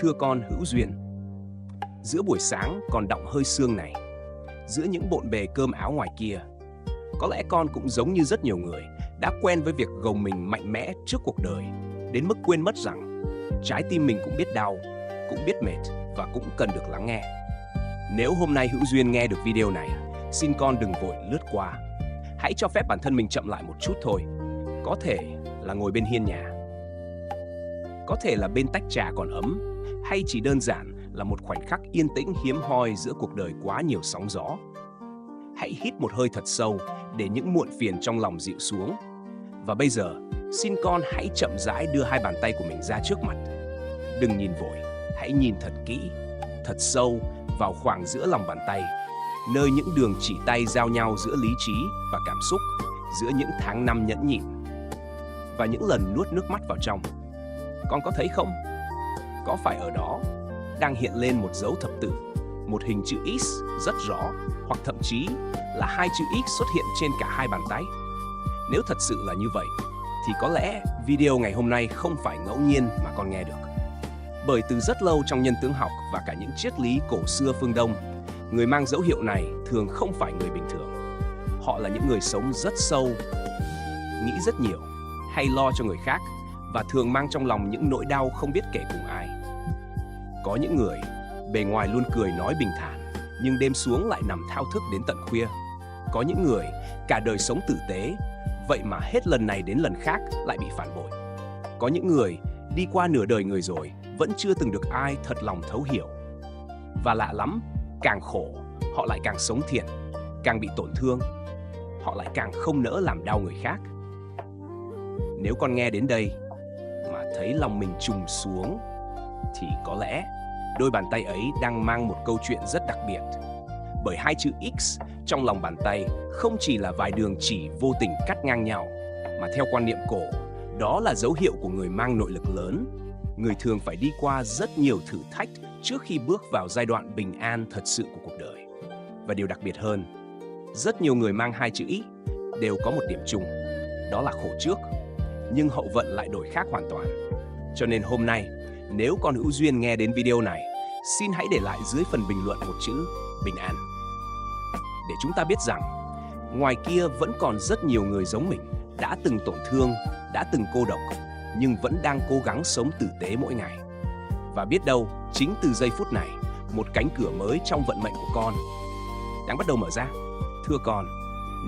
Thưa con hữu duyên, giữa buổi sáng còn đọng hơi sương này, giữa những bộn bề cơm áo ngoài kia, có lẽ con cũng giống như rất nhiều người đã quen với việc gồng mình mạnh mẽ trước cuộc đời, đến mức quên mất rằng trái tim mình cũng biết đau, cũng biết mệt và cũng cần được lắng nghe. Nếu hôm nay hữu duyên nghe được video này, xin con đừng vội lướt qua. Hãy cho phép bản thân mình chậm lại một chút thôi. Có thể là ngồi bên hiên nhà, có thể là bên tách trà còn ấm, hay chỉ đơn giản là một khoảnh khắc yên tĩnh hiếm hoi giữa cuộc đời quá nhiều sóng gió. Hãy hít một hơi thật sâu để những muộn phiền trong lòng dịu xuống. Và bây giờ, xin con hãy chậm rãi đưa hai bàn tay của mình ra trước mặt. Đừng nhìn vội, hãy nhìn thật kỹ, thật sâu vào khoảng giữa lòng bàn tay, nơi những đường chỉ tay giao nhau giữa lý trí và cảm xúc, giữa những tháng năm nhẫn nhịn và những lần nuốt nước mắt vào trong. Con có thấy không? Có phải ở đó đang hiện lên một dấu thập tự, một hình chữ X rất rõ, hoặc thậm chí là hai chữ X xuất hiện trên cả hai bàn tay? Nếu thật sự là như vậy, thì có lẽ video ngày hôm nay không phải ngẫu nhiên mà con nghe được. Bởi từ rất lâu trong nhân tướng học và cả những triết lý cổ xưa phương Đông, người mang dấu hiệu này thường không phải người bình thường. Họ là những người sống rất sâu, nghĩ rất nhiều, hay lo cho người khác, và thường mang trong lòng những nỗi đau không biết kể cùng ai. Có những người bề ngoài luôn cười nói bình thản, nhưng đêm xuống lại nằm thao thức đến tận khuya. Có những người cả đời sống tử tế, vậy mà hết lần này đến lần khác lại bị phản bội. Có những người đi qua nửa đời người rồi vẫn chưa từng được ai thật lòng thấu hiểu. Và lạ lắm, càng khổ, họ lại càng sống thiện, càng bị tổn thương, họ lại càng không nỡ làm đau người khác. Nếu con nghe đến đây mà thấy lòng mình trùng xuống, thì có lẽ đôi bàn tay ấy đang mang một câu chuyện rất đặc biệt. Bởi hai chữ X trong lòng bàn tay không chỉ là vài đường chỉ vô tình cắt ngang nhau, mà theo quan niệm cổ, đó là dấu hiệu của người mang nội lực lớn. Người thường phải đi qua rất nhiều thử thách trước khi bước vào giai đoạn bình an thật sự của cuộc đời. Và điều đặc biệt hơn, rất nhiều người mang hai chữ X đều có một điểm chung, đó là khổ trước, nhưng hậu vận lại đổi khác hoàn toàn. Cho nên hôm nay, nếu con hữu duyên nghe đến video này, xin hãy để lại dưới phần bình luận một chữ bình an. Để chúng ta biết rằng, ngoài kia vẫn còn rất nhiều người giống mình, đã từng tổn thương, đã từng cô độc, nhưng vẫn đang cố gắng sống tử tế mỗi ngày. Và biết đâu, chính từ giây phút này, một cánh cửa mới trong vận mệnh của con đang bắt đầu mở ra. Thưa con,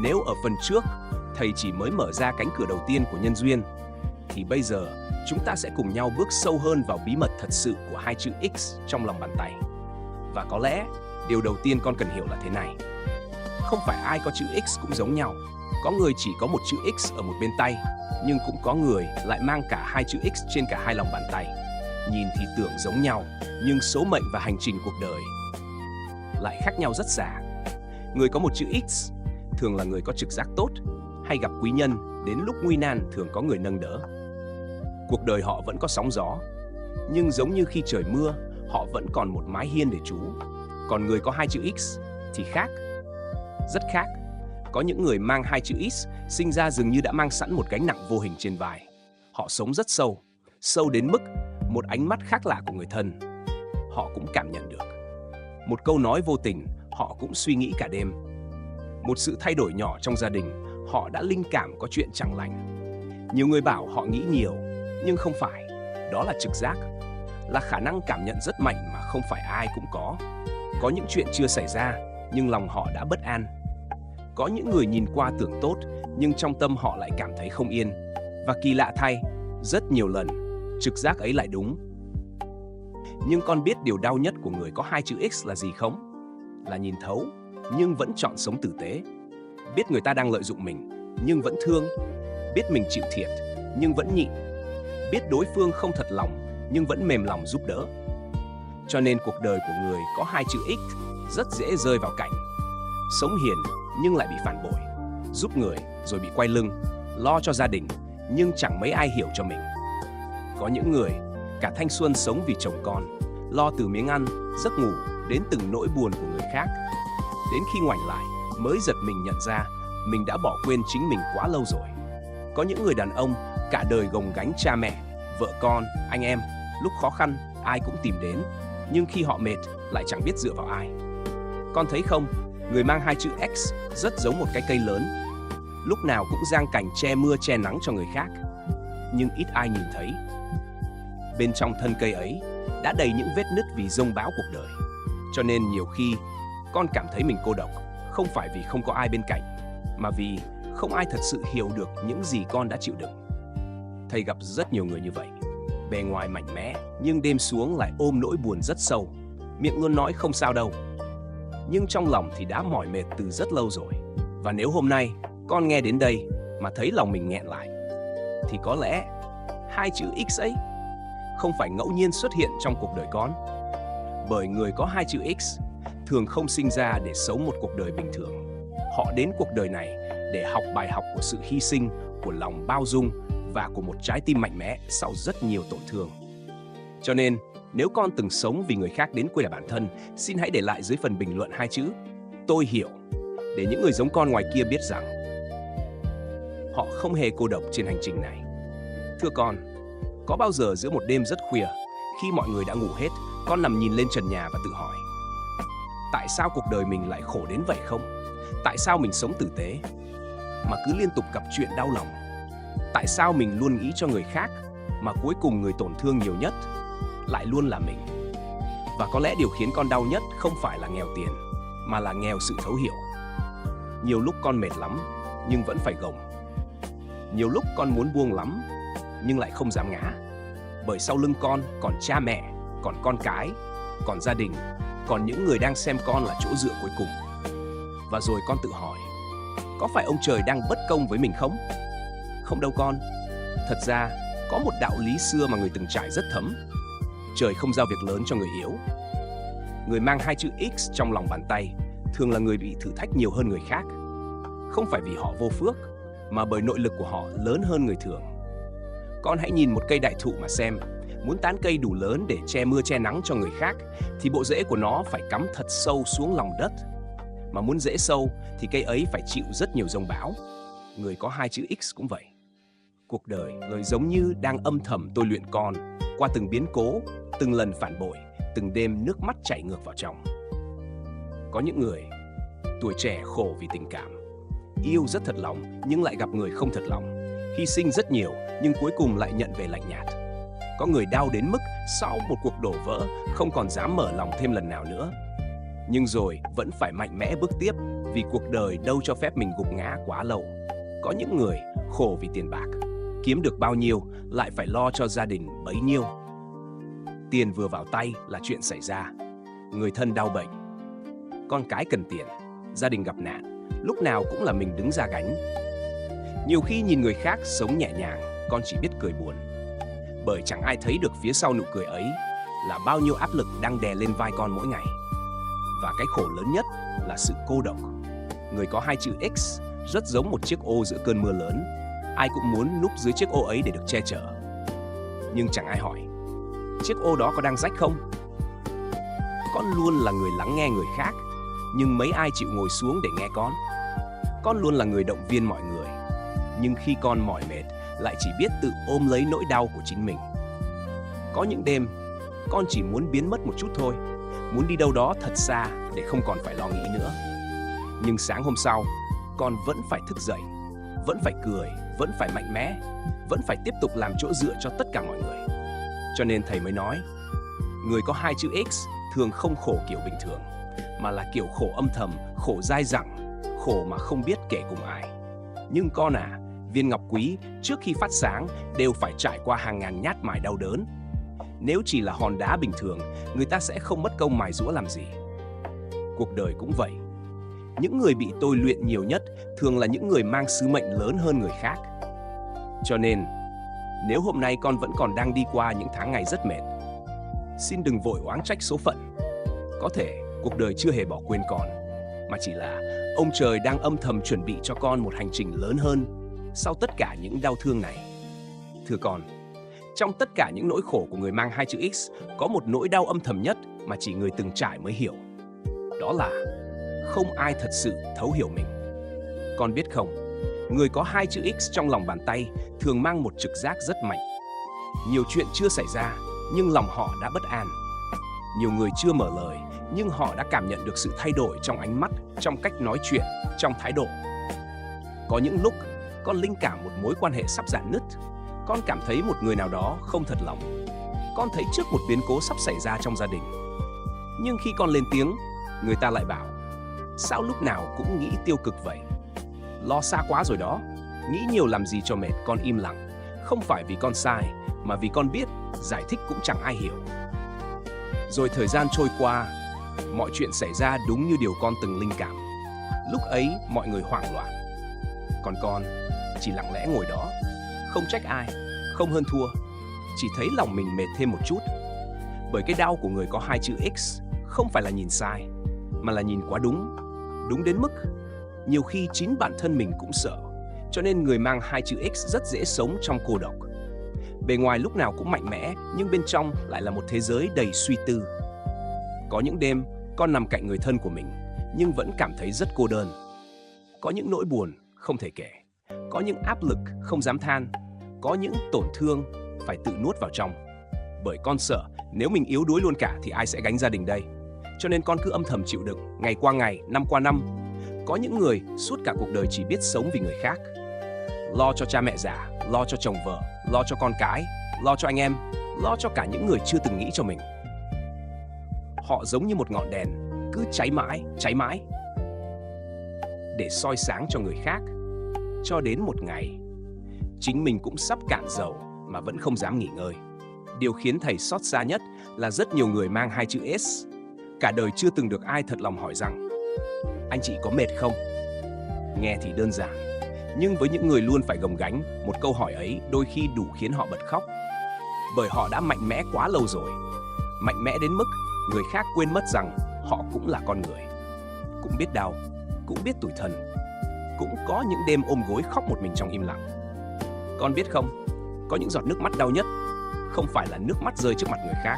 nếu ở phần trước, thầy chỉ mới mở ra cánh cửa đầu tiên của nhân duyên, thì bây giờ chúng ta sẽ cùng nhau bước sâu hơn vào bí mật thật sự của hai chữ X trong lòng bàn tay. Và có lẽ, điều đầu tiên con cần hiểu là thế này. Không phải ai có chữ X cũng giống nhau. Có người chỉ có một chữ X ở một bên tay, nhưng cũng có người lại mang cả hai chữ X trên cả hai lòng bàn tay. Nhìn thì tưởng giống nhau, nhưng số mệnh và hành trình cuộc đời lại khác nhau rất xa. Người có một chữ X thường là người có trực giác tốt, hay gặp quý nhân, đến lúc nguy nan thường có người nâng đỡ. Cuộc đời họ vẫn có sóng gió, nhưng giống như khi trời mưa, họ vẫn còn một mái hiên để trú. Còn người có hai chữ X thì khác, rất khác. Có những người mang hai chữ X sinh ra dường như đã mang sẵn một gánh nặng vô hình trên vai. Họ sống rất sâu, sâu đến mức một ánh mắt khác lạ của người thân họ cũng cảm nhận được. Một câu nói vô tình họ cũng suy nghĩ cả đêm. Một sự thay đổi nhỏ trong gia đình họ đã linh cảm có chuyện chẳng lành. Nhiều người bảo họ nghĩ nhiều, nhưng không phải. Đó là trực giác, là khả năng cảm nhận rất mạnh mà không phải ai cũng có. Có những chuyện chưa xảy ra, nhưng lòng họ đã bất an. Có những người nhìn qua tưởng tốt, nhưng trong tâm họ lại cảm thấy không yên. Và kỳ lạ thay, rất nhiều lần, trực giác ấy lại đúng. Nhưng con biết điều đau nhất của người có hai chữ X là gì không? Là nhìn thấu, nhưng vẫn chọn sống tử tế. Biết người ta đang lợi dụng mình, nhưng vẫn thương. Biết mình chịu thiệt, nhưng vẫn nhịn. Biết đối phương không thật lòng, nhưng vẫn mềm lòng giúp đỡ. Cho nên cuộc đời của người có hai chữ X rất dễ rơi vào cảnh sống hiền nhưng lại bị phản bội, giúp người rồi bị quay lưng, lo cho gia đình nhưng chẳng mấy ai hiểu cho mình. Có những người cả thanh xuân sống vì chồng con, lo từ miếng ăn, giấc ngủ đến từng nỗi buồn của người khác. Đến khi ngoảnh lại mới giật mình nhận ra mình đã bỏ quên chính mình quá lâu rồi. Có những người đàn ông cả đời gồng gánh cha mẹ, vợ con, anh em, lúc khó khăn ai cũng tìm đến, nhưng khi họ mệt lại chẳng biết dựa vào ai. Con thấy không, người mang hai chữ X rất giống một cái cây lớn, lúc nào cũng giang cành che mưa che nắng cho người khác, nhưng ít ai nhìn thấy. Bên trong thân cây ấy đã đầy những vết nứt vì giông bão cuộc đời. Cho nên nhiều khi con cảm thấy mình cô độc, không phải vì không có ai bên cạnh, mà vì không ai thật sự hiểu được những gì con đã chịu đựng. Thầy gặp rất nhiều người như vậy, bề ngoài mạnh mẽ nhưng đêm xuống lại ôm nỗi buồn rất sâu, miệng luôn nói không sao đâu, nhưng trong lòng thì đã mỏi mệt từ rất lâu rồi. Và nếu hôm nay con nghe đến đây mà thấy lòng mình nghẹn lại, thì có lẽ hai chữ X ấy không phải ngẫu nhiên xuất hiện trong cuộc đời con. Bởi người có hai chữ X thường không sinh ra để sống một cuộc đời bình thường. Họ đến cuộc đời này để học bài học của sự hy sinh, của lòng bao dung và của một trái tim mạnh mẽ sau rất nhiều tổn thương. Cho nên, nếu con từng sống vì người khác đến quên cả bản thân, xin hãy để lại dưới phần bình luận hai chữ "tôi hiểu", để những người giống con ngoài kia biết rằng họ không hề cô độc trên hành trình này. Thưa con, có bao giờ giữa một đêm rất khuya, khi mọi người đã ngủ hết, con nằm nhìn lên trần nhà và tự hỏi: tại sao cuộc đời mình lại khổ đến vậy không? Tại sao mình sống tử tế mà cứ liên tục gặp chuyện đau lòng? Tại sao mình luôn nghĩ cho người khác mà cuối cùng người tổn thương nhiều nhất lại luôn là mình? Và có lẽ điều khiến con đau nhất không phải là nghèo tiền, mà là nghèo sự thấu hiểu. Nhiều lúc con mệt lắm nhưng vẫn phải gồng. Nhiều lúc con muốn buông lắm nhưng lại không dám ngã. Bởi sau lưng con còn cha mẹ, còn con cái, còn gia đình, còn những người đang xem con là chỗ dựa cuối cùng. Và rồi con tự hỏi, có phải ông trời đang bất công với mình không? Không đâu con. Thật ra, có một đạo lý xưa mà người từng trải rất thấm. Trời không giao việc lớn cho người yếu. Người mang hai chữ X trong lòng bàn tay thường là người bị thử thách nhiều hơn người khác. Không phải vì họ vô phước, mà bởi nội lực của họ lớn hơn người thường. Con hãy nhìn một cây đại thụ mà xem. Muốn tán cây đủ lớn để che mưa che nắng cho người khác, thì bộ rễ của nó phải cắm thật sâu xuống lòng đất. Mà muốn rễ sâu thì cây ấy phải chịu rất nhiều giông bão. Người có hai chữ X cũng vậy. Cuộc đời người giống như đang âm thầm tôi luyện con qua từng biến cố, từng lần phản bội, từng đêm nước mắt chảy ngược vào trong. Có những người tuổi trẻ khổ vì tình cảm, yêu rất thật lòng nhưng lại gặp người không thật lòng, hy sinh rất nhiều nhưng cuối cùng lại nhận về lạnh nhạt. Có người đau đến mức sau một cuộc đổ vỡ không còn dám mở lòng thêm lần nào nữa, nhưng rồi vẫn phải mạnh mẽ bước tiếp vì cuộc đời đâu cho phép mình gục ngã quá lâu. Có những người khổ vì tiền bạc, kiếm được bao nhiêu lại phải lo cho gia đình bấy nhiêu. Tiền vừa vào tay là chuyện xảy ra, người thân đau bệnh, con cái cần tiền, gia đình gặp nạn, lúc nào cũng là mình đứng ra gánh. Nhiều khi nhìn người khác sống nhẹ nhàng, con chỉ biết cười buồn, bởi chẳng ai thấy được phía sau nụ cười ấy là bao nhiêu áp lực đang đè lên vai con mỗi ngày. Và cái khổ lớn nhất là sự cô độc. Người có hai chữ X rất giống một chiếc ô giữa cơn mưa lớn. Ai cũng muốn núp dưới chiếc ô ấy để được che chở. Nhưng chẳng ai hỏi, chiếc ô đó có đang rách không? Con luôn là người lắng nghe người khác, nhưng mấy ai chịu ngồi xuống để nghe con? Con luôn là người động viên mọi người, nhưng khi con mỏi mệt lại chỉ biết tự ôm lấy nỗi đau của chính mình. Có những đêm, con chỉ muốn biến mất một chút thôi, muốn đi đâu đó thật xa để không còn phải lo nghĩ nữa. Nhưng sáng hôm sau, con vẫn phải thức dậy, vẫn phải cười, vẫn phải mạnh mẽ, vẫn phải tiếp tục làm chỗ dựa cho tất cả mọi người. Cho nên thầy mới nói, người có hai chữ X thường không khổ kiểu bình thường, mà là kiểu khổ âm thầm, khổ dai dẳng, khổ mà không biết kể cùng ai. Nhưng con à, viên ngọc quý trước khi phát sáng đều phải trải qua hàng ngàn nhát mài đau đớn. Nếu chỉ là hòn đá bình thường, người ta sẽ không mất công mài giũa làm gì. Cuộc đời cũng vậy. Những người bị tôi luyện nhiều nhất thường là những người mang sứ mệnh lớn hơn người khác. Cho nên, nếu hôm nay con vẫn còn đang đi qua những tháng ngày rất mệt, xin đừng vội oán trách số phận. Có thể cuộc đời chưa hề bỏ quên con, mà chỉ là ông trời đang âm thầm chuẩn bị cho con một hành trình lớn hơn sau tất cả những đau thương này. Thưa con, trong tất cả những nỗi khổ của người mang hai chữ X, có một nỗi đau âm thầm nhất mà chỉ người từng trải mới hiểu. Đó là không ai thật sự thấu hiểu mình. Con biết không, người có hai chữ X trong lòng bàn tay thường mang một trực giác rất mạnh. Nhiều chuyện chưa xảy ra, nhưng lòng họ đã bất an. Nhiều người chưa mở lời, nhưng họ đã cảm nhận được sự thay đổi trong ánh mắt, trong cách nói chuyện, trong thái độ. Có những lúc, con linh cảm một mối quan hệ sắp rạn nứt. Con cảm thấy một người nào đó không thật lòng. Con thấy trước một biến cố sắp xảy ra trong gia đình. Nhưng khi con lên tiếng, người ta lại bảo: sao lúc nào cũng nghĩ tiêu cực vậy? Lo xa quá rồi đó. Nghĩ nhiều làm gì cho mệt. Con im lặng. Không phải vì con sai, mà vì con biết giải thích cũng chẳng ai hiểu. Rồi thời gian trôi qua, mọi chuyện xảy ra đúng như điều con từng linh cảm. Lúc ấy mọi người hoảng loạn. Còn con chỉ lặng lẽ ngồi đó, không trách ai, không hơn thua, chỉ thấy lòng mình mệt thêm một chút. Bởi cái đau của người có hai chữ X không phải là nhìn sai, mà là nhìn quá đúng. Đúng đến mức nhiều khi chính bản thân mình cũng sợ. Cho nên người mang hai chữ X rất dễ sống trong cô độc. Bề ngoài lúc nào cũng mạnh mẽ, nhưng bên trong lại là một thế giới đầy suy tư. Có những đêm con nằm cạnh người thân của mình, nhưng vẫn cảm thấy rất cô đơn. Có những nỗi buồn không thể kể, có những áp lực không dám than, có những tổn thương phải tự nuốt vào trong. Bởi con sợ nếu mình yếu đuối luôn cả thì ai sẽ gánh gia đình đây. Cho nên con cứ âm thầm chịu đựng, ngày qua ngày, năm qua năm. Có những người suốt cả cuộc đời chỉ biết sống vì người khác. Lo cho cha mẹ già, lo cho chồng vợ, lo cho con cái, lo cho anh em, lo cho cả những người chưa từng nghĩ cho mình. Họ giống như một ngọn đèn, cứ cháy mãi, để soi sáng cho người khác. Cho đến một ngày, chính mình cũng sắp cạn dầu mà vẫn không dám nghỉ ngơi. Điều khiến thầy xót xa nhất là rất nhiều người mang hai chữ S. Cả đời chưa từng được ai thật lòng hỏi rằng: anh chị có mệt không? Nghe thì đơn giản, nhưng với những người luôn phải gồng gánh, một câu hỏi ấy đôi khi đủ khiến họ bật khóc. Bởi họ đã mạnh mẽ quá lâu rồi. Mạnh mẽ đến mức người khác quên mất rằng họ cũng là con người. Cũng biết đau, cũng biết tủi thân. Cũng có những đêm ôm gối khóc một mình trong im lặng. Con biết không, có những giọt nước mắt đau nhất không phải là nước mắt rơi trước mặt người khác,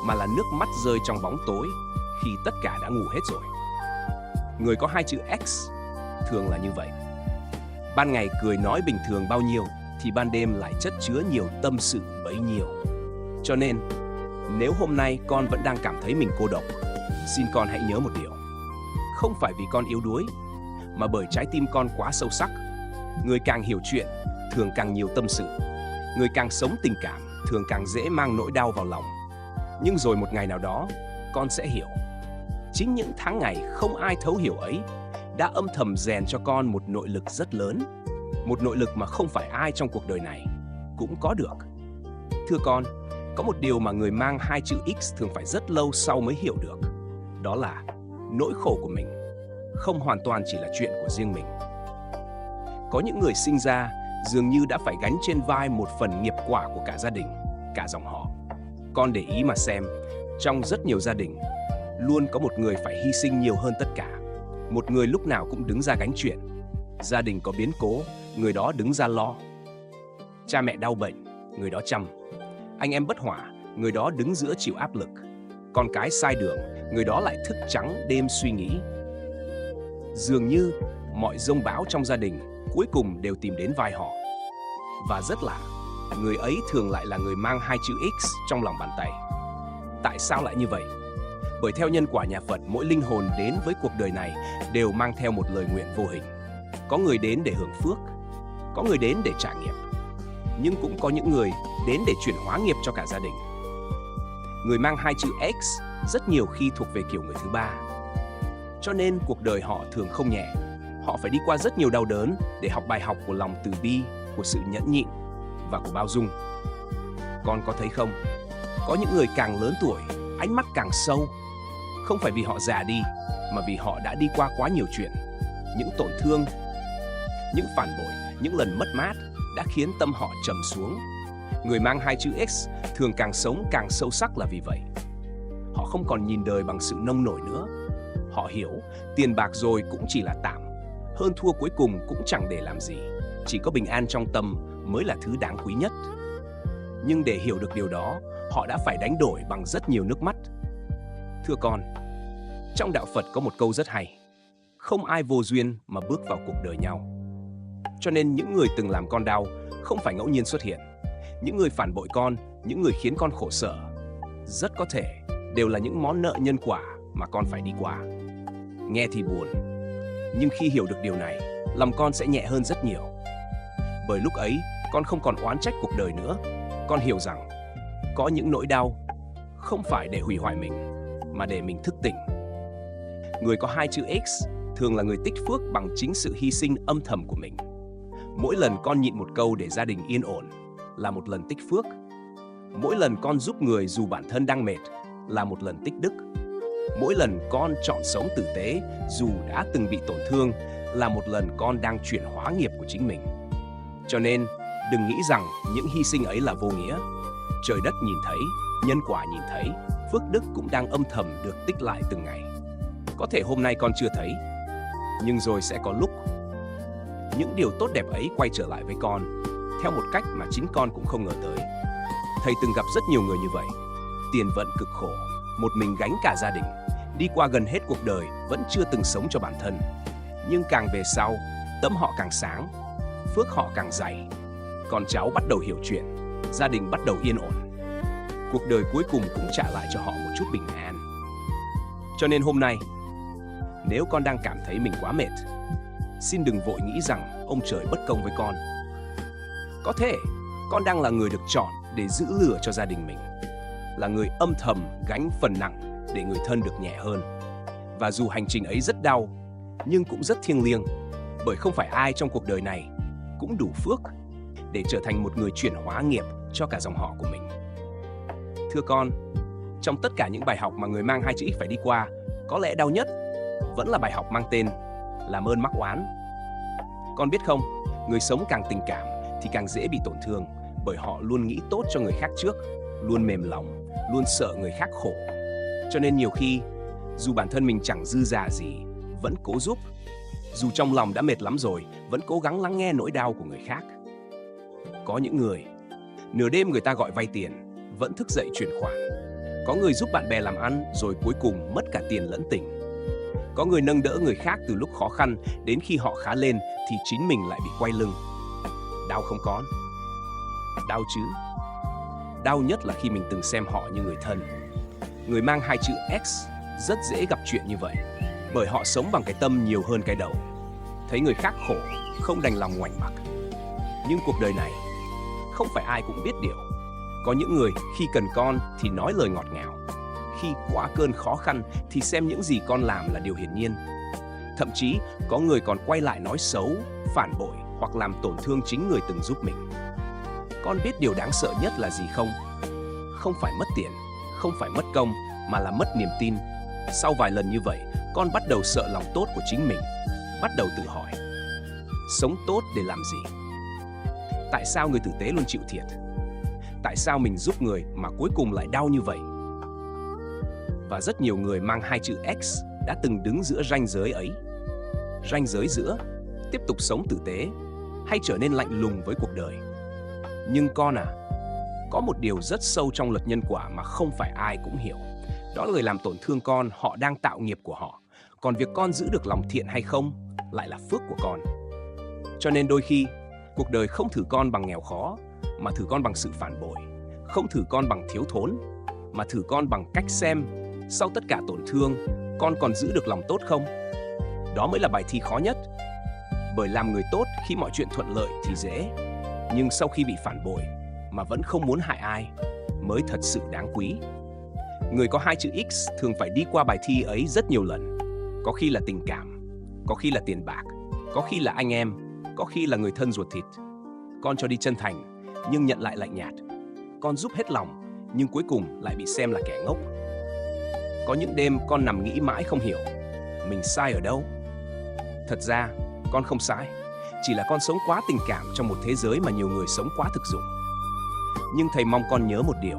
mà là nước mắt rơi trong bóng tối khi tất cả đã ngủ hết rồi. Người có hai chữ X thường là như vậy. Ban ngày cười nói bình thường bao nhiêu thì ban đêm lại chất chứa nhiều tâm sự bấy nhiêu. Cho nên, nếu hôm nay con vẫn đang cảm thấy mình cô độc, xin con hãy nhớ một điều. Không phải vì con yếu đuối, mà bởi trái tim con quá sâu sắc. Người càng hiểu chuyện, thường càng nhiều tâm sự. Người càng sống tình cảm, thường càng dễ mang nỗi đau vào lòng. Nhưng rồi một ngày nào đó, con sẽ hiểu. Chính những tháng ngày không ai thấu hiểu ấy đã âm thầm rèn cho con một nội lực rất lớn. Một nội lực mà không phải ai trong cuộc đời này cũng có được. Thưa con, có một điều mà người mang hai chữ X thường phải rất lâu sau mới hiểu được. Đó là nỗi khổ của mình không hoàn toàn chỉ là chuyện của riêng mình. Có những người sinh ra dường như đã phải gánh trên vai một phần nghiệp quả của cả gia đình, cả dòng họ. Con để ý mà xem, trong rất nhiều gia đình, luôn có một người phải hy sinh nhiều hơn tất cả. Một người lúc nào cũng đứng ra gánh chuyện. Gia đình có biến cố, người đó đứng ra lo. Cha mẹ đau bệnh, người đó chăm. Anh em bất hòa, người đó đứng giữa chịu áp lực. Con cái sai đường, người đó lại thức trắng đêm suy nghĩ. Dường như mọi dông bão trong gia đình cuối cùng đều tìm đến vai họ. Và rất lạ, người ấy thường lại là người mang hai chữ X trong lòng bàn tay. Tại sao lại như vậy? Bởi theo nhân quả nhà Phật, mỗi linh hồn đến với cuộc đời này đều mang theo một lời nguyện vô hình. Có người đến để hưởng phước, có người đến để trả nghiệp, nhưng cũng có những người đến để chuyển hóa nghiệp cho cả gia đình. Người mang hai chữ X rất nhiều khi thuộc về kiểu người thứ ba. Cho nên cuộc đời họ thường không nhẹ. Họ phải đi qua rất nhiều đau đớn để học bài học của lòng từ bi, của sự nhẫn nhịn và của bao dung. Con có thấy không? Có những người càng lớn tuổi, ánh mắt càng sâu. Không phải vì họ già đi, mà vì họ đã đi qua quá nhiều chuyện. Những tổn thương, những phản bội, những lần mất mát đã khiến tâm họ trầm xuống. Người mang hai chữ X thường càng sống càng sâu sắc là vì vậy. Họ không còn nhìn đời bằng sự nông nổi nữa. Họ hiểu tiền bạc rồi cũng chỉ là tạm, hơn thua cuối cùng cũng chẳng để làm gì. Chỉ có bình an trong tâm mới là thứ đáng quý nhất. Nhưng để hiểu được điều đó, họ đã phải đánh đổi bằng rất nhiều nước mắt. Thưa con, trong đạo Phật có một câu rất hay: không ai vô duyên mà bước vào cuộc đời nhau. Cho nên những người từng làm con đau không phải ngẫu nhiên xuất hiện. Những người phản bội con, những người khiến con khổ sở, rất có thể đều là những món nợ nhân quả mà con phải đi qua. Nghe thì buồn, nhưng khi hiểu được điều này, lòng con sẽ nhẹ hơn rất nhiều. Bởi lúc ấy, con không còn oán trách cuộc đời nữa. Con hiểu rằng có những nỗi đau không phải để hủy hoại mình, mà để mình thức tỉnh. Người có 2 chữ X thường là người tích phước bằng chính sự hy sinh âm thầm của mình. Mỗi lần con nhịn một câu để gia đình yên ổn là một lần tích phước. Mỗi lần con giúp người dù bản thân đang mệt là một lần tích đức. Mỗi lần con chọn sống tử tế dù đã từng bị tổn thương là một lần con đang chuyển hóa nghiệp của chính mình. Cho nên, đừng nghĩ rằng những hy sinh ấy là vô nghĩa. Trời đất nhìn thấy, nhân quả nhìn thấy, phước đức cũng đang âm thầm được tích lại từng ngày. Có thể hôm nay con chưa thấy, nhưng rồi sẽ có lúc những điều tốt đẹp ấy quay trở lại với con theo một cách mà chính con cũng không ngờ tới. Thầy từng gặp rất nhiều người như vậy. Tiền vận cực khổ, một mình gánh cả gia đình, đi qua gần hết cuộc đời vẫn chưa từng sống cho bản thân. Nhưng càng về sau, tâm họ càng sáng, phước họ càng dày. Con cháu bắt đầu hiểu chuyện, gia đình bắt đầu yên ổn. Cuộc đời cuối cùng cũng trả lại cho họ một chút bình an. Cho nên hôm nay, nếu con đang cảm thấy mình quá mệt, xin đừng vội nghĩ rằng ông trời bất công với con. Có thể con đang là người được chọn để giữ lửa cho gia đình mình, là người âm thầm gánh phần nặng để người thân được nhẹ hơn. Và dù hành trình ấy rất đau, nhưng cũng rất thiêng liêng, bởi không phải ai trong cuộc đời này cũng đủ phước để trở thành một người chuyển hóa nghiệp cho cả dòng họ của mình. Thưa con, trong tất cả những bài học mà người mang 2 chữ X phải đi qua, có lẽ đau nhất vẫn là bài học mang tên làm ơn mắc oán. Con biết không, người sống càng tình cảm thì càng dễ bị tổn thương, bởi họ luôn nghĩ tốt cho người khác trước, luôn mềm lòng, luôn sợ người khác khổ. Cho nên nhiều khi, dù bản thân mình chẳng dư dả gì, vẫn cố giúp. Dù trong lòng đã mệt lắm rồi, vẫn cố gắng lắng nghe nỗi đau của người khác. Có những người, nửa đêm người ta gọi vay tiền, vẫn thức dậy chuyển khoản. Có người giúp bạn bè làm ăn rồi cuối cùng mất cả tiền lẫn tình. Có người nâng đỡ người khác từ lúc khó khăn, đến khi họ khá lên thì chính mình lại bị quay lưng. Đau không con? Đau chứ. Đau nhất là khi mình từng xem họ như người thân. Người mang 2 chữ X rất dễ gặp chuyện như vậy, bởi họ sống bằng cái tâm nhiều hơn cái đầu. Thấy người khác khổ, không đành lòng ngoảnh mặt. Nhưng cuộc đời này, không phải ai cũng biết điều. Có những người khi cần con thì nói lời ngọt ngào, khi qua cơn khó khăn thì xem những gì con làm là điều hiển nhiên. Thậm chí có người còn quay lại nói xấu, phản bội hoặc làm tổn thương chính người từng giúp mình. Con biết điều đáng sợ nhất là gì không? Không phải mất tiền, không phải mất công, mà là mất niềm tin. Sau vài lần như vậy, con bắt đầu sợ lòng tốt của chính mình, bắt đầu tự hỏi, sống tốt để làm gì? Tại sao người tử tế luôn chịu thiệt? Tại sao mình giúp người mà cuối cùng lại đau như vậy? Và rất nhiều người mang 2 chữ X đã từng đứng giữa ranh giới ấy. Ranh giới giữa tiếp tục sống tử tế hay trở nên lạnh lùng với cuộc đời. Nhưng con à, có một điều rất sâu trong luật nhân quả mà không phải ai cũng hiểu. Đó là người làm tổn thương con, họ đang tạo nghiệp của họ. Còn việc con giữ được lòng thiện hay không lại là phước của con. Cho nên đôi khi, cuộc đời không thử con bằng nghèo khó, mà thử con bằng sự phản bội. Không thử con bằng thiếu thốn, mà thử con bằng cách xem sau tất cả tổn thương, con còn giữ được lòng tốt không? Đó mới là bài thi khó nhất. Bởi làm người tốt khi mọi chuyện thuận lợi thì dễ, nhưng sau khi bị phản bội mà vẫn không muốn hại ai mới thật sự đáng quý. Người có 2 chữ X thường phải đi qua bài thi ấy rất nhiều lần. Có khi là tình cảm, có khi là tiền bạc, có khi là anh em, có khi là người thân ruột thịt. Con cho đi chân thành, nhưng nhận lại lạnh nhạt. Con giúp hết lòng, nhưng cuối cùng lại bị xem là kẻ ngốc. Có những đêm con nằm nghĩ mãi không hiểu, mình sai ở đâu? Thật ra, con không sai, chỉ là con sống quá tình cảm trong một thế giới mà nhiều người sống quá thực dụng. Nhưng thầy mong con nhớ một điều,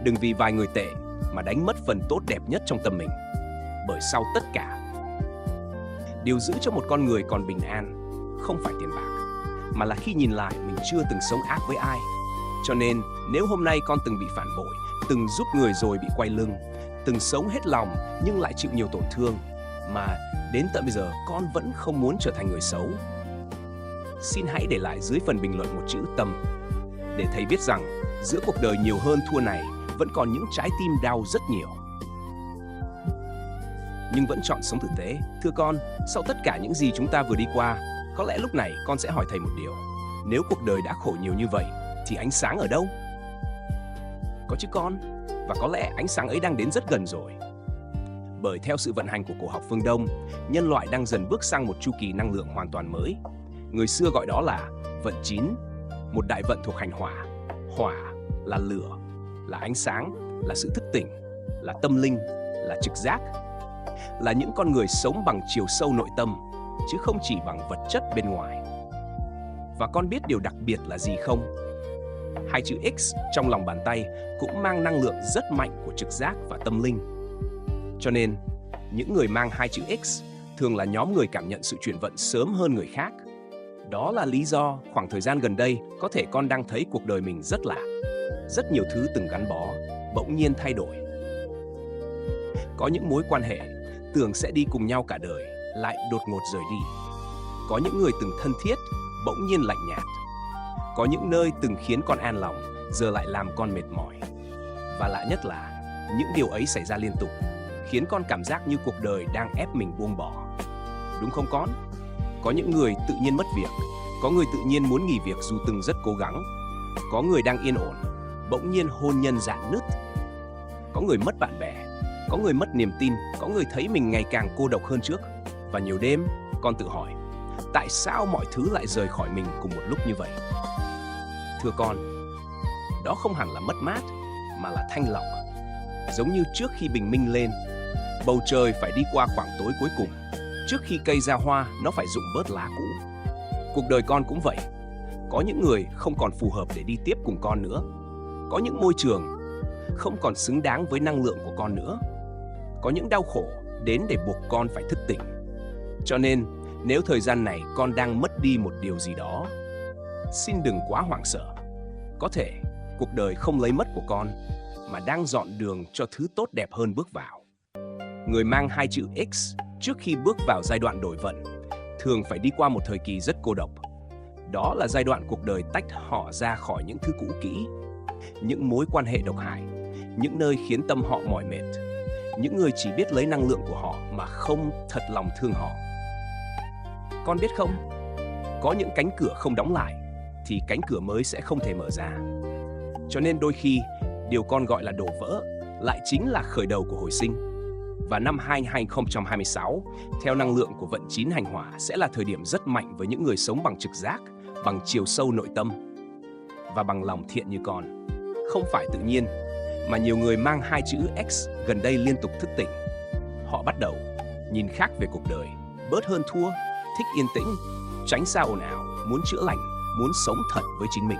đừng vì vài người tệ mà đánh mất phần tốt đẹp nhất trong tâm mình. Bởi sau tất cả, điều giữ cho một con người còn bình an không phải tiền bạc, mà là khi nhìn lại mình chưa từng sống ác với ai. Cho nên, nếu hôm nay con từng bị phản bội, từng giúp người rồi bị quay lưng, từng sống hết lòng nhưng lại chịu nhiều tổn thương, mà đến tận bây giờ con vẫn không muốn trở thành người xấu, xin hãy để lại dưới phần bình luận một chữ tâm, để thầy biết rằng giữa cuộc đời nhiều hơn thua này vẫn còn những trái tim đau rất nhiều, nhưng vẫn chọn sống tử tế. Thưa con, sau tất cả những gì chúng ta vừa đi qua, có lẽ lúc này con sẽ hỏi thầy một điều. Nếu cuộc đời đã khổ nhiều như vậy, thì ánh sáng ở đâu? Có chứ con, và có lẽ ánh sáng ấy đang đến rất gần rồi. Bởi theo sự vận hành của cổ học phương Đông, nhân loại đang dần bước sang một chu kỳ năng lượng hoàn toàn mới. Người xưa gọi đó là vận 9, một đại vận thuộc hành hỏa. Hỏa là lửa, là ánh sáng, là sự thức tỉnh, là tâm linh, là trực giác, là những con người sống bằng chiều sâu nội tâm, chứ không chỉ bằng vật chất bên ngoài. Và con biết điều đặc biệt là gì không? Hai chữ X trong lòng bàn tay cũng mang năng lượng rất mạnh của trực giác và tâm linh. Cho nên, những người mang hai chữ X thường là nhóm người cảm nhận sự chuyển vận sớm hơn người khác. Đó là lý do khoảng thời gian gần đây có thể con đang thấy cuộc đời mình rất lạ. Rất nhiều thứ từng gắn bó, bỗng nhiên thay đổi. Có những mối quan hệ tưởng sẽ đi cùng nhau cả đời, lại đột ngột rời đi. Có những người từng thân thiết, bỗng nhiên lạnh nhạt. Có những nơi từng khiến con an lòng, giờ lại làm con mệt mỏi. Và lạ nhất là, những điều ấy xảy ra liên tục, khiến con cảm giác như cuộc đời đang ép mình buông bỏ. Đúng không con? Có những người tự nhiên mất việc, có người tự nhiên muốn nghỉ việc dù từng rất cố gắng. Có người đang yên ổn, bỗng nhiên hôn nhân rạn nứt. Có người mất bạn bè, có người mất niềm tin, có người thấy mình ngày càng cô độc hơn trước. Và nhiều đêm, con tự hỏi, tại sao mọi thứ lại rời khỏi mình cùng một lúc như vậy? Thưa con, đó không hẳn là mất mát, mà là thanh lọc. Giống như trước khi bình minh lên, bầu trời phải đi qua khoảng tối cuối cùng. Trước khi cây ra hoa, nó phải rụng bớt lá cũ. Cuộc đời con cũng vậy. Có những người không còn phù hợp để đi tiếp cùng con nữa. Có những môi trường không còn xứng đáng với năng lượng của con nữa. Có những đau khổ đến để buộc con phải thức tỉnh. Cho nên, nếu thời gian này con đang mất đi một điều gì đó, xin đừng quá hoảng sợ. Có thể cuộc đời không lấy mất của con, mà đang dọn đường cho thứ tốt đẹp hơn bước vào. Người mang hai chữ X trước khi bước vào giai đoạn đổi vận thường phải đi qua một thời kỳ rất cô độc. Đó là giai đoạn cuộc đời tách họ ra khỏi những thứ cũ kỹ, những mối quan hệ độc hại, những nơi khiến tâm họ mỏi mệt, những người chỉ biết lấy năng lượng của họ mà không thật lòng thương họ. Con biết không, có những cánh cửa không đóng lại thì cánh cửa mới sẽ không thể mở ra. Cho nên đôi khi, điều con gọi là đổ vỡ lại chính là khởi đầu của hồi sinh. Và năm 2026, theo năng lượng của vận 9 hành hỏa sẽ là thời điểm rất mạnh với những người sống bằng trực giác, bằng chiều sâu nội tâm và bằng lòng thiện như con. Không phải tự nhiên, mà nhiều người mang hai chữ X gần đây liên tục thức tỉnh. Họ bắt đầu nhìn khác về cuộc đời, bớt hơn thua, thích yên tĩnh, tránh xa ồn ào, muốn chữa lành, muốn sống thật với chính mình.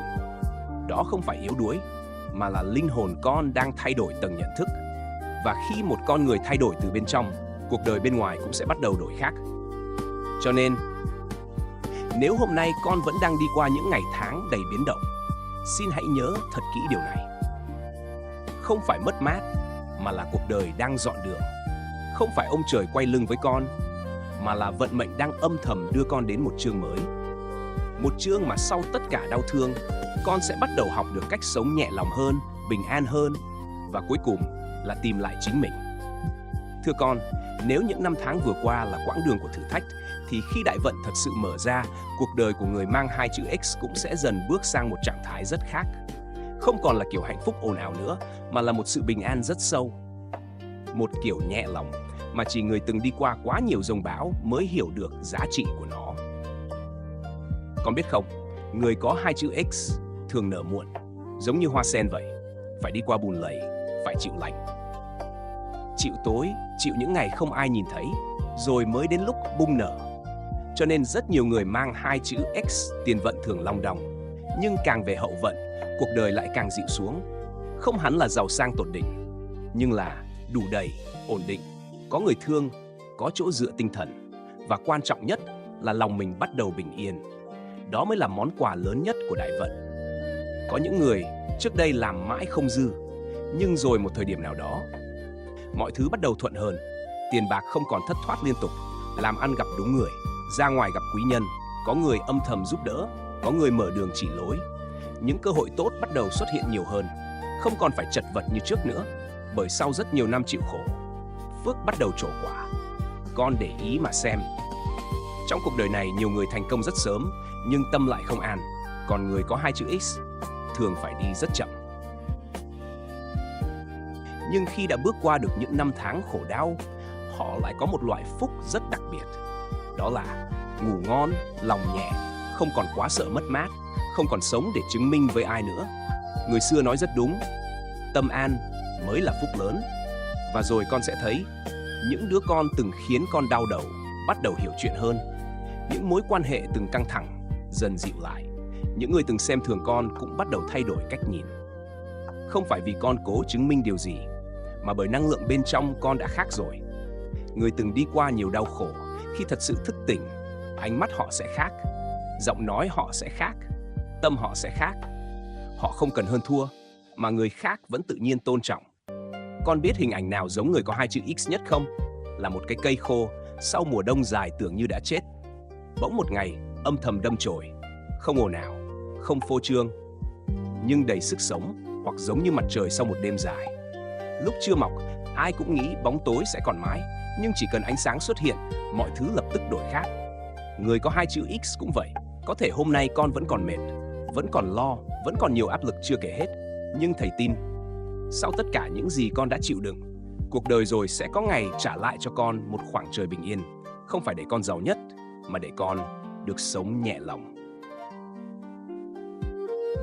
Đó không phải yếu đuối, mà là linh hồn con đang thay đổi tầng nhận thức. Và khi một con người thay đổi từ bên trong, cuộc đời bên ngoài cũng sẽ bắt đầu đổi khác. Cho nên, nếu hôm nay con vẫn đang đi qua những ngày tháng đầy biến động, xin hãy nhớ thật kỹ điều này. Không phải mất mát, mà là cuộc đời đang dọn đường. Không phải ông trời quay lưng với con, mà là vận mệnh đang âm thầm đưa con đến một chương mới. Một chương mà sau tất cả đau thương, con sẽ bắt đầu học được cách sống nhẹ lòng hơn, bình an hơn, và cuối cùng là tìm lại chính mình. Thưa con, nếu những năm tháng vừa qua là quãng đường của thử thách, thì khi đại vận thật sự mở ra, cuộc đời của người mang hai chữ X cũng sẽ dần bước sang một trạng thái rất khác. Không còn là kiểu hạnh phúc ồn ào nữa, mà là một sự bình an rất sâu. Một kiểu nhẹ lòng mà chỉ người từng đi qua quá nhiều dông bão mới hiểu được giá trị của nó. Con biết không, người có hai chữ X thường nở muộn, giống như hoa sen vậy, phải đi qua bùn lầy, phải chịu lạnh, chịu tối, chịu những ngày không ai nhìn thấy, rồi mới đến lúc bung nở. Cho nên rất nhiều người mang hai chữ X tiền vận thường long đong, nhưng càng về hậu vận, cuộc đời lại càng dịu xuống. Không hẳn là giàu sang tột đỉnh, nhưng là đủ đầy, ổn định, có người thương, có chỗ dựa tinh thần, và quan trọng nhất là lòng mình bắt đầu bình yên. Đó mới là món quà lớn nhất của đại vận. Có những người trước đây làm mãi không dư, nhưng rồi một thời điểm nào đó, mọi thứ bắt đầu thuận hơn, tiền bạc không còn thất thoát liên tục, làm ăn gặp đúng người, ra ngoài gặp quý nhân, có người âm thầm giúp đỡ, có người mở đường chỉ lối. Những cơ hội tốt bắt đầu xuất hiện nhiều hơn. không còn phải chật vật như trước nữa, bởi sau rất nhiều năm chịu khổ, phước bắt đầu trổ quả. Con để ý mà xem. Trong cuộc đời này, nhiều người thành công rất sớm, nhưng tâm lại không an. Còn người có 2 chữ X thường phải đi rất chậm. Nhưng khi đã bước qua được những năm tháng khổ đau, họ lại có một loại phúc rất đặc biệt. Đó là ngủ ngon, lòng nhẹ, không còn quá sợ mất mát, không còn sống để chứng minh với ai nữa. Người xưa nói rất đúng, tâm an mới là phúc lớn. Và rồi con sẽ thấy, những đứa con từng khiến con đau đầu bắt đầu hiểu chuyện hơn. Những mối quan hệ từng căng thẳng dần dịu lại. Những người từng xem thường con cũng bắt đầu thay đổi cách nhìn. Không phải vì con cố chứng minh điều gì, mà bởi năng lượng bên trong con đã khác rồi. Người từng đi qua nhiều đau khổ, khi thật sự thức tỉnh, ánh mắt họ sẽ khác, giọng nói họ sẽ khác, tâm họ sẽ khác. Họ không cần hơn thua, mà người khác vẫn tự nhiên tôn trọng. Con biết hình ảnh nào giống người có 2 chữ X nhất không? Là một cái cây khô, sau mùa đông dài tưởng như đã chết. Bỗng một ngày, âm thầm đâm chồi, không ồn ào, không phô trương, nhưng đầy sức sống, hoặc giống như mặt trời sau một đêm dài. Lúc chưa mọc, ai cũng nghĩ bóng tối sẽ còn mãi, nhưng chỉ cần ánh sáng xuất hiện, mọi thứ lập tức đổi khác. Người có 2 chữ X cũng vậy. Có thể hôm nay con vẫn còn mệt, vẫn còn lo, vẫn còn nhiều áp lực chưa kể hết. Nhưng thầy tin, sau tất cả những gì con đã chịu đựng, cuộc đời rồi sẽ có ngày trả lại cho con một khoảng trời bình yên. Không phải để con giàu nhất, mà để con được sống nhẹ lòng,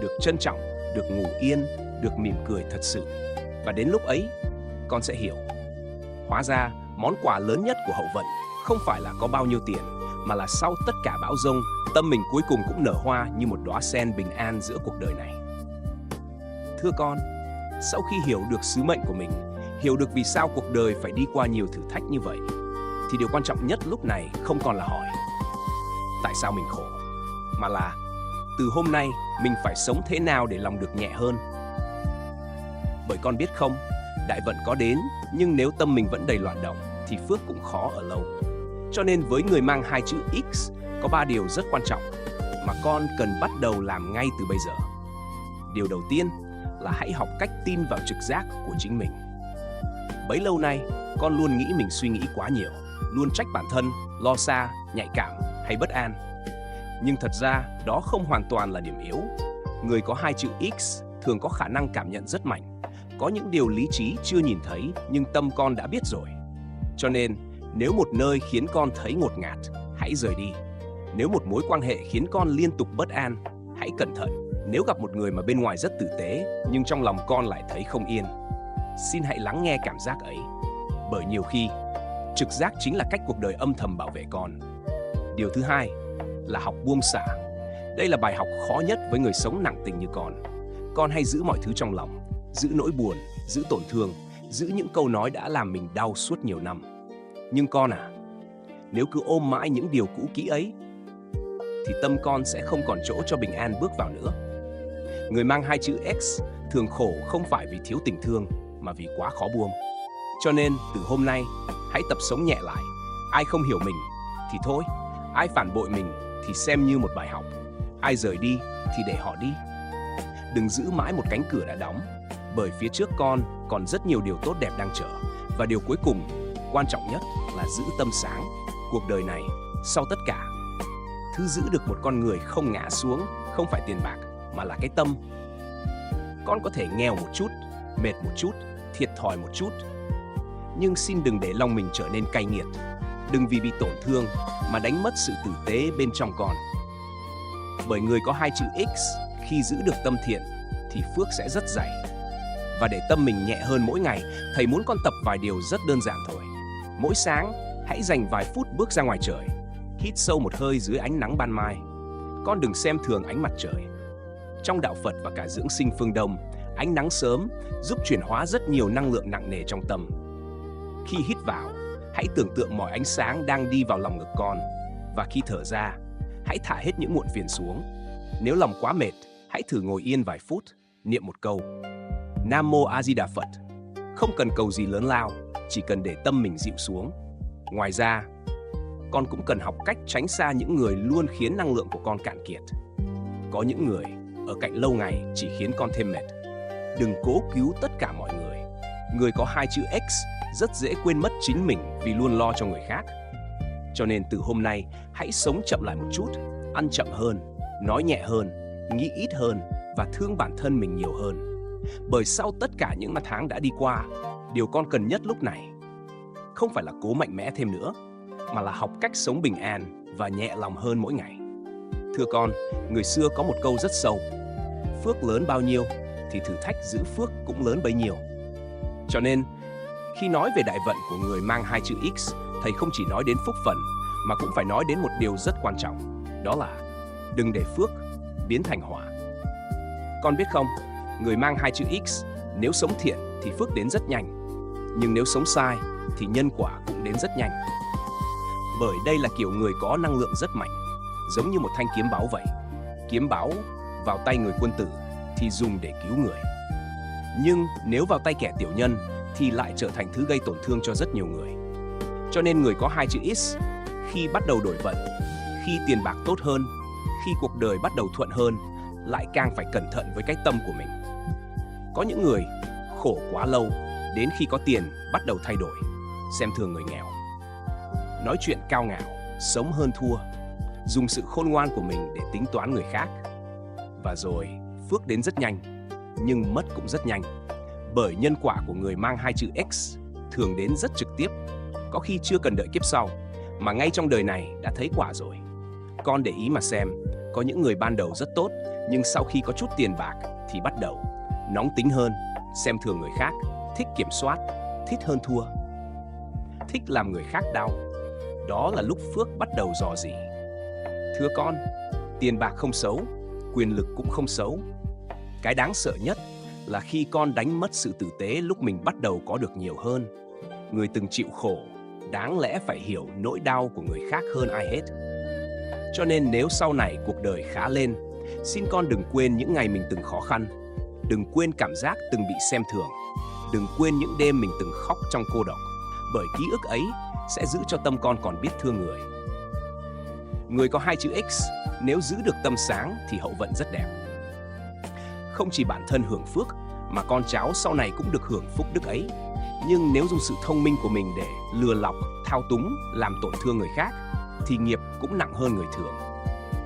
được trân trọng, được ngủ yên, được mỉm cười thật sự. Và đến lúc ấy, con sẽ hiểu. Hóa ra, món quà lớn nhất của hậu vận không phải là có bao nhiêu tiền, mà là sau tất cả bão giông, tâm mình cuối cùng cũng nở hoa như một đóa sen bình an giữa cuộc đời này. Thưa con, sau khi hiểu được sứ mệnh của mình, hiểu được vì sao cuộc đời phải đi qua nhiều thử thách như vậy, thì điều quan trọng nhất lúc này không còn là hỏi tại sao mình khổ, mà là từ hôm nay mình phải sống thế nào để lòng được nhẹ hơn. Bởi con biết không, đại vận có đến, nhưng nếu tâm mình vẫn đầy loạn động thì phước cũng khó ở lâu. Cho nên với người mang 2 chữ X, có 3 điều rất quan trọng mà con cần bắt đầu làm ngay từ bây giờ. Điều đầu tiên là hãy học cách tin vào trực giác của chính mình. Bấy lâu nay, con luôn nghĩ mình suy nghĩ quá nhiều, luôn trách bản thân, lo xa, nhạy cảm hay bất an. Nhưng thật ra, đó không hoàn toàn là điểm yếu. Người có 2 chữ X thường có khả năng cảm nhận rất mạnh. Có những điều lý trí chưa nhìn thấy, nhưng tâm con đã biết rồi. Cho nên, nếu một nơi khiến con thấy ngột ngạt, hãy rời đi. Nếu một mối quan hệ khiến con liên tục bất an, hãy cẩn thận. Nếu gặp một người mà bên ngoài rất tử tế, nhưng trong lòng con lại thấy không yên, xin hãy lắng nghe cảm giác ấy. Bởi nhiều khi, trực giác chính là cách cuộc đời âm thầm bảo vệ con. Điều thứ hai là học buông xả. Đây là bài học khó nhất với người sống nặng tình như con. Con hay giữ mọi thứ trong lòng, giữ nỗi buồn, giữ tổn thương, giữ những câu nói đã làm mình đau suốt nhiều năm. Nhưng con à, nếu cứ ôm mãi những điều cũ kỹ ấy, thì tâm con sẽ không còn chỗ cho bình an bước vào nữa. Người mang 2 chữ X thường khổ không phải vì thiếu tình thương, mà vì quá khó buông. Cho nên, từ hôm nay, hãy tập sống nhẹ lại. Ai không hiểu mình thì thôi, ai phản bội mình thì xem như một bài học. Ai rời đi thì để họ đi. Đừng giữ mãi một cánh cửa đã đóng, bởi phía trước con còn rất nhiều điều tốt đẹp đang chờ. Và điều cuối cùng, quan trọng nhất là giữ tâm sáng. Cuộc đời này, sau tất cả, thứ giữ được một con người không ngã xuống không phải tiền bạc, mà là cái tâm. Con có thể nghèo một chút, mệt một chút, thiệt thòi một chút, nhưng xin đừng để lòng mình trở nên cay nghiệt. Đừng vì bị tổn thương mà đánh mất sự tử tế bên trong con. Bởi người có 2 chữ X, khi giữ được tâm thiện thì phước sẽ rất dày. Và để tâm mình nhẹ hơn mỗi ngày, thầy muốn con tập vài điều rất đơn giản thôi. Mỗi sáng, hãy dành vài phút bước ra ngoài trời, hít sâu một hơi dưới ánh nắng ban mai. Con đừng xem thường ánh mặt trời. Trong đạo Phật và cả dưỡng sinh phương Đông, ánh nắng sớm giúp chuyển hóa rất nhiều năng lượng nặng nề trong tâm. Khi hít vào, hãy tưởng tượng mọi ánh sáng đang đi vào lòng ngực con. Và khi thở ra, hãy thả hết những muộn phiền xuống. Nếu lòng quá mệt, hãy thử ngồi yên vài phút, niệm một câu Nam Mô A Di Đà Phật. Không cần cầu gì lớn lao, chỉ cần để tâm mình dịu xuống. Ngoài ra, con cũng cần học cách tránh xa những người luôn khiến năng lượng của con cạn kiệt. Có những người ở cạnh lâu ngày chỉ khiến con thêm mệt. đừng cố cứu tất cả mọi người. Người có 2 chữ X rất dễ quên mất chính mình vì luôn lo cho người khác. Cho nên từ hôm nay, hãy sống chậm lại một chút, ăn chậm hơn, nói nhẹ hơn, nghĩ ít hơn và thương bản thân mình nhiều hơn. Bởi sau tất cả những năm tháng đã đi qua, điều con cần nhất lúc này không phải là cố mạnh mẽ thêm nữa, mà là học cách sống bình an và nhẹ lòng hơn mỗi ngày. Thưa con, người xưa có một câu rất sâu: phước lớn bao nhiêu thì thử thách giữ phước cũng lớn bấy nhiêu. Cho nên, khi nói về đại vận của người mang 2 chữ X, thầy không chỉ nói đến phúc phần mà cũng phải nói đến một điều rất quan trọng, đó là đừng để phước biến thành họa. Con biết không, người mang 2 chữ X nếu sống thiện thì phước đến rất nhanh, nhưng nếu sống sai thì nhân quả cũng đến rất nhanh. Bởi đây là kiểu người có năng lượng rất mạnh, giống như một thanh kiếm báu vậy. Kiếm báu vào tay người quân tử thì dùng để cứu người, nhưng nếu vào tay kẻ tiểu nhân thì lại trở thành thứ gây tổn thương cho rất nhiều người. Cho nên người có 2 chữ X khi bắt đầu đổi vận, khi tiền bạc tốt hơn, khi cuộc đời bắt đầu thuận hơn, lại càng phải cẩn thận với cái tâm của mình. Có những người khổ quá lâu, đến khi có tiền bắt đầu thay đổi, xem thường người nghèo, nói chuyện cao ngạo, sống hơn thua, dùng sự khôn ngoan của mình để tính toán người khác. Và rồi phước đến rất nhanh, nhưng mất cũng rất nhanh. Bởi nhân quả của người mang 2 chữ X thường đến rất trực tiếp, có khi chưa cần đợi kiếp sau, mà ngay trong đời này đã thấy quả rồi. Con để ý mà xem, có những người ban đầu rất tốt, nhưng sau khi có chút tiền bạc thì bắt đầu nóng tính hơn, xem thường người khác, thích kiểm soát, thích hơn thua, thích làm người khác đau. Đó là lúc phước bắt đầu rò rỉ. Thưa con, tiền bạc không xấu, quyền lực cũng không xấu. Cái đáng sợ nhất là khi con đánh mất sự tử tế lúc mình bắt đầu có được nhiều hơn. Người từng chịu khổ đáng lẽ phải hiểu nỗi đau của người khác hơn ai hết. Cho nên nếu sau này cuộc đời khá lên, xin con đừng quên những ngày mình từng khó khăn, đừng quên cảm giác từng bị xem thường, đừng quên những đêm mình từng khóc trong cô độc, bởi ký ức ấy sẽ giữ cho tâm con còn biết thương người. Người có 2 chữ X nếu giữ được tâm sáng thì hậu vận rất đẹp. Không chỉ bản thân hưởng phước mà con cháu sau này cũng được hưởng phúc đức ấy. Nhưng nếu dùng sự thông minh của mình để lừa lọc, thao túng, làm tổn thương người khác thì nghiệp cũng nặng hơn người thường.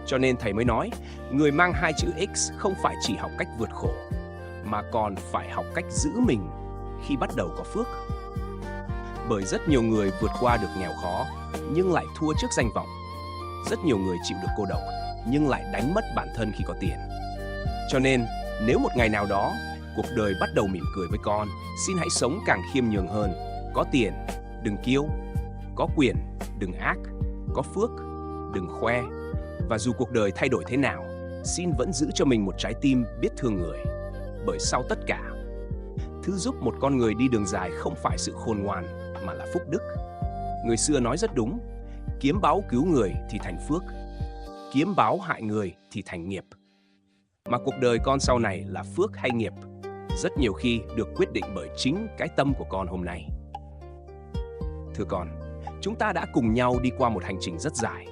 Cho nên thầy mới nói, người mang 2 chữ X không phải chỉ học cách vượt khổ, mà còn phải học cách giữ mình khi bắt đầu có phước. Bởi rất nhiều người vượt qua được nghèo khó nhưng lại thua trước danh vọng. Rất nhiều người chịu được cô độc nhưng lại đánh mất bản thân khi có tiền. Cho nên, nếu một ngày nào đó cuộc đời bắt đầu mỉm cười với con, xin hãy sống càng khiêm nhường hơn. Có tiền, đừng kiêu. Có quyền, đừng ác. Có phước, đừng khoe. Và dù cuộc đời thay đổi thế nào, xin vẫn giữ cho mình một trái tim biết thương người. Bởi sau tất cả, thứ giúp một con người đi đường dài không phải sự khôn ngoan, mà là phúc đức. Người xưa nói rất đúng, kiếm báu cứu người thì thành phước, kiếm báu hại người thì thành nghiệp. Mà cuộc đời con sau này là phước hay nghiệp, rất nhiều khi được quyết định bởi chính cái tâm của con hôm nay. Thưa con, chúng ta đã cùng nhau đi qua một hành trình rất dài,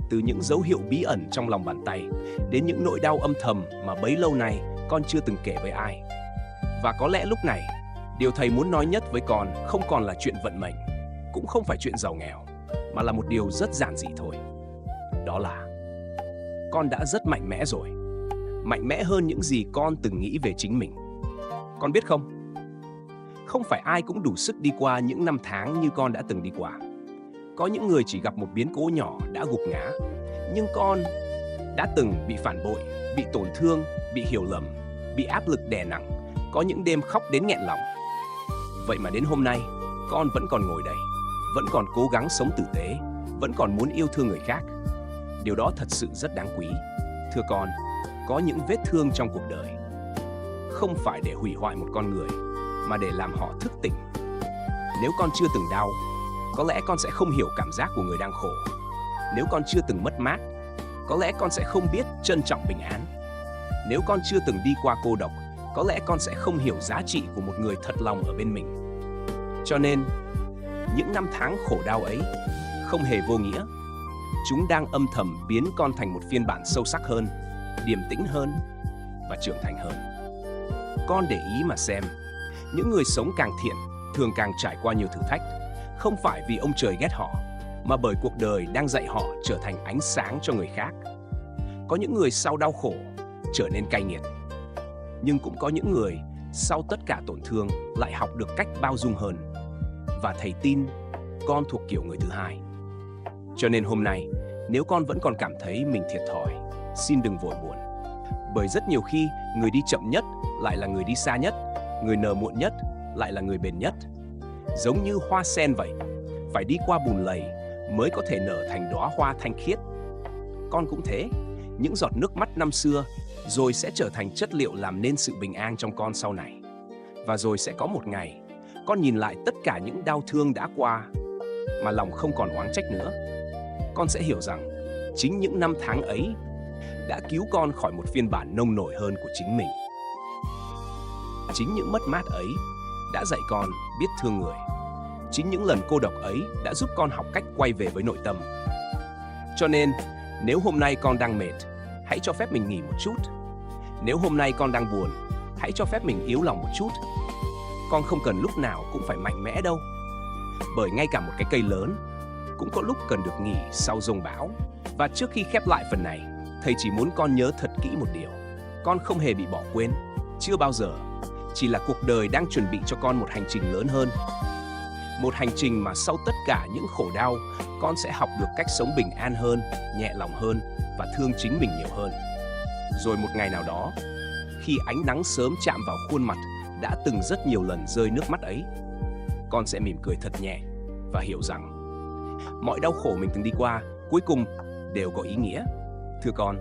từ những dấu hiệu bí ẩn trong lòng bàn tay đến những nỗi đau âm thầm mà bấy lâu nay con chưa từng kể với ai. Và có lẽ lúc này, điều thầy muốn nói nhất với con không còn là chuyện vận mệnh, cũng không phải chuyện giàu nghèo, mà là một điều rất giản dị thôi. Đó là con đã rất mạnh mẽ rồi, mạnh mẽ hơn những gì con từng nghĩ về chính mình. Con biết không? Không phải ai cũng đủ sức đi qua những năm tháng như con đã từng đi qua. Có những người chỉ gặp một biến cố nhỏ đã gục ngã, nhưng con đã từng bị phản bội, bị tổn thương, bị hiểu lầm, bị áp lực đè nặng, có những đêm khóc đến nghẹn lòng. Vậy mà đến hôm nay, con vẫn còn ngồi đây, vẫn còn cố gắng sống tử tế, vẫn còn muốn yêu thương người khác. Điều đó thật sự rất đáng quý. Thưa con, có những vết thương trong cuộc đời không phải để hủy hoại một con người, mà để làm họ thức tỉnh. Nếu con chưa từng đau, có lẽ con sẽ không hiểu cảm giác của người đang khổ. Nếu con chưa từng mất mát, có lẽ con sẽ không biết trân trọng bình an. Nếu con chưa từng đi qua cô độc, có lẽ con sẽ không hiểu giá trị của một người thật lòng ở bên mình. Cho nên, những năm tháng khổ đau ấy không hề vô nghĩa. Chúng đang âm thầm biến con thành một phiên bản sâu sắc hơn, điềm tĩnh hơn và trưởng thành hơn. Con để ý mà xem, những người sống càng thiện thường càng trải qua nhiều thử thách, không phải vì ông trời ghét họ, mà bởi cuộc đời đang dạy họ trở thành ánh sáng cho người khác. Có những người sau đau khổ trở nên cay nghiệt, nhưng cũng có những người sau tất cả tổn thương lại học được cách bao dung hơn. Và thầy tin con thuộc kiểu người thứ hai. Cho nên hôm nay, nếu con vẫn còn cảm thấy mình thiệt thòi, xin đừng vội buồn. Bởi rất nhiều khi, người đi chậm nhất lại là người đi xa nhất, người nở muộn nhất lại là người bền nhất. Giống như hoa sen vậy, phải đi qua bùn lầy mới có thể nở thành đóa hoa thanh khiết. Con cũng thế, những giọt nước mắt năm xưa rồi sẽ trở thành chất liệu làm nên sự bình an trong con sau này. Và rồi sẽ có một ngày, con nhìn lại tất cả những đau thương đã qua mà lòng không còn oán trách nữa. Con sẽ hiểu rằng chính những năm tháng ấy đã cứu con khỏi một phiên bản nông nổi hơn của chính mình. Chính những mất mát ấy đã dạy con biết thương người. Chính những lần cô độc ấy đã giúp con học cách quay về với nội tâm. Cho nên, nếu hôm nay con đang mệt, hãy cho phép mình nghỉ một chút. Nếu hôm nay con đang buồn, hãy cho phép mình yếu lòng một chút. Con không cần lúc nào cũng phải mạnh mẽ đâu. Bởi ngay cả một cái cây lớn cũng có lúc cần được nghỉ sau dông bão. Và trước khi khép lại phần này, thầy chỉ muốn con nhớ thật kỹ một điều. Con không hề bị bỏ quên, chưa bao giờ. Chỉ là cuộc đời đang chuẩn bị cho con một hành trình lớn hơn. Một hành trình mà sau tất cả những khổ đau, con sẽ học được cách sống bình an hơn, nhẹ lòng hơn và thương chính mình nhiều hơn. Rồi một ngày nào đó, khi ánh nắng sớm chạm vào khuôn mặt đã từng rất nhiều lần rơi nước mắt ấy, con sẽ mỉm cười thật nhẹ và hiểu rằng mọi đau khổ mình từng đi qua cuối cùng đều có ý nghĩa. Thưa con,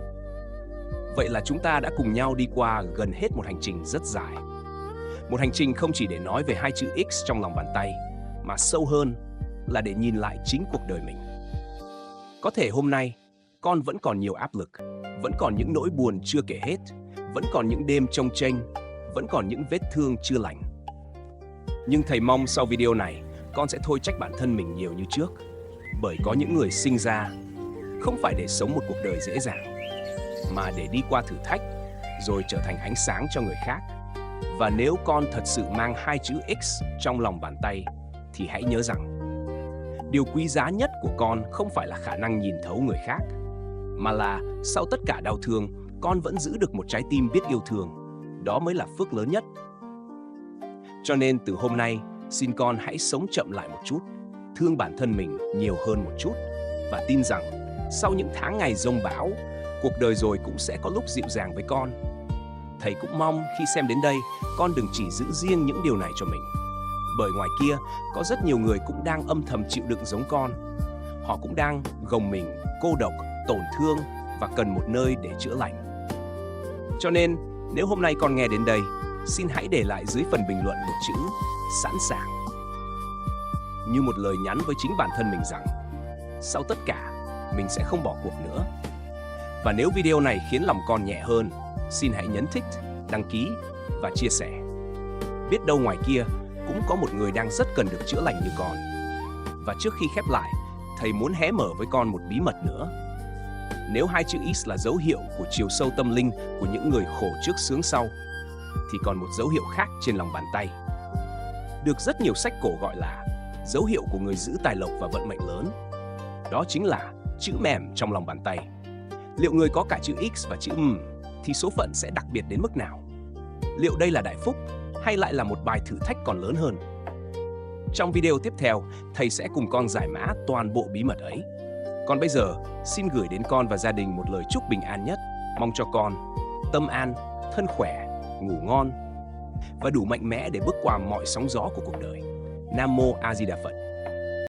vậy là chúng ta đã cùng nhau đi qua gần hết một hành trình rất dài. Một hành trình không chỉ để nói về hai chữ X trong lòng bàn tay, mà sâu hơn là để nhìn lại chính cuộc đời mình. Có thể hôm nay, con vẫn còn nhiều áp lực, vẫn còn những nỗi buồn chưa kể hết, vẫn còn những đêm chông chênh, vẫn còn những vết thương chưa lành. Nhưng thầy mong sau video này, con sẽ thôi trách bản thân mình nhiều như trước. Bởi có những người sinh ra không phải để sống một cuộc đời dễ dàng, mà để đi qua thử thách, rồi trở thành ánh sáng cho người khác. Và nếu con thật sự mang hai chữ X trong lòng bàn tay, thì hãy nhớ rằng điều quý giá nhất của con không phải là khả năng nhìn thấu người khác, mà là sau tất cả đau thương, con vẫn giữ được một trái tim biết yêu thương. Đó mới là phước lớn nhất. Cho nên từ hôm nay, xin con hãy sống chậm lại một chút, thương bản thân mình nhiều hơn một chút, và tin rằng sau những tháng ngày giông bão, cuộc đời rồi cũng sẽ có lúc dịu dàng với con. Thầy cũng mong khi xem đến đây, con đừng chỉ giữ riêng những điều này cho mình. Bởi ngoài kia, có rất nhiều người cũng đang âm thầm chịu đựng giống con. Họ cũng đang gồng mình, cô độc, tổn thương và cần một nơi để chữa lành. Cho nên, nếu hôm nay con nghe đến đây, xin hãy để lại dưới phần bình luận một chữ sẵn sàng. Như một lời nhắn với chính bản thân mình rằng, sau tất cả, mình sẽ không bỏ cuộc nữa. Và nếu video này khiến lòng con nhẹ hơn, xin hãy nhấn thích, đăng ký và chia sẻ. Biết đâu ngoài kia cũng có một người đang rất cần được chữa lành như con. Và trước khi khép lại, thầy muốn hé mở với con một bí mật nữa. Nếu hai chữ X là dấu hiệu của chiều sâu tâm linh của những người khổ trước sướng sau, thì còn một dấu hiệu khác trên lòng bàn tay, được rất nhiều sách cổ gọi là dấu hiệu của người giữ tài lộc và vận mệnh lớn. Đó chính là chữ mềm trong lòng bàn tay. Liệu người có cả chữ X và chữ M thì số phận sẽ đặc biệt đến mức nào? Liệu đây là đại phúc hay lại là một bài thử thách còn lớn hơn? Trong video tiếp theo, thầy sẽ cùng con giải mã toàn bộ bí mật ấy. Còn bây giờ, xin gửi đến con và gia đình một lời chúc bình an nhất. Mong cho con tâm an, thân khỏe, ngủ ngon và đủ mạnh mẽ để bước qua mọi sóng gió của cuộc đời. Nam Mô A Di Đà Phật.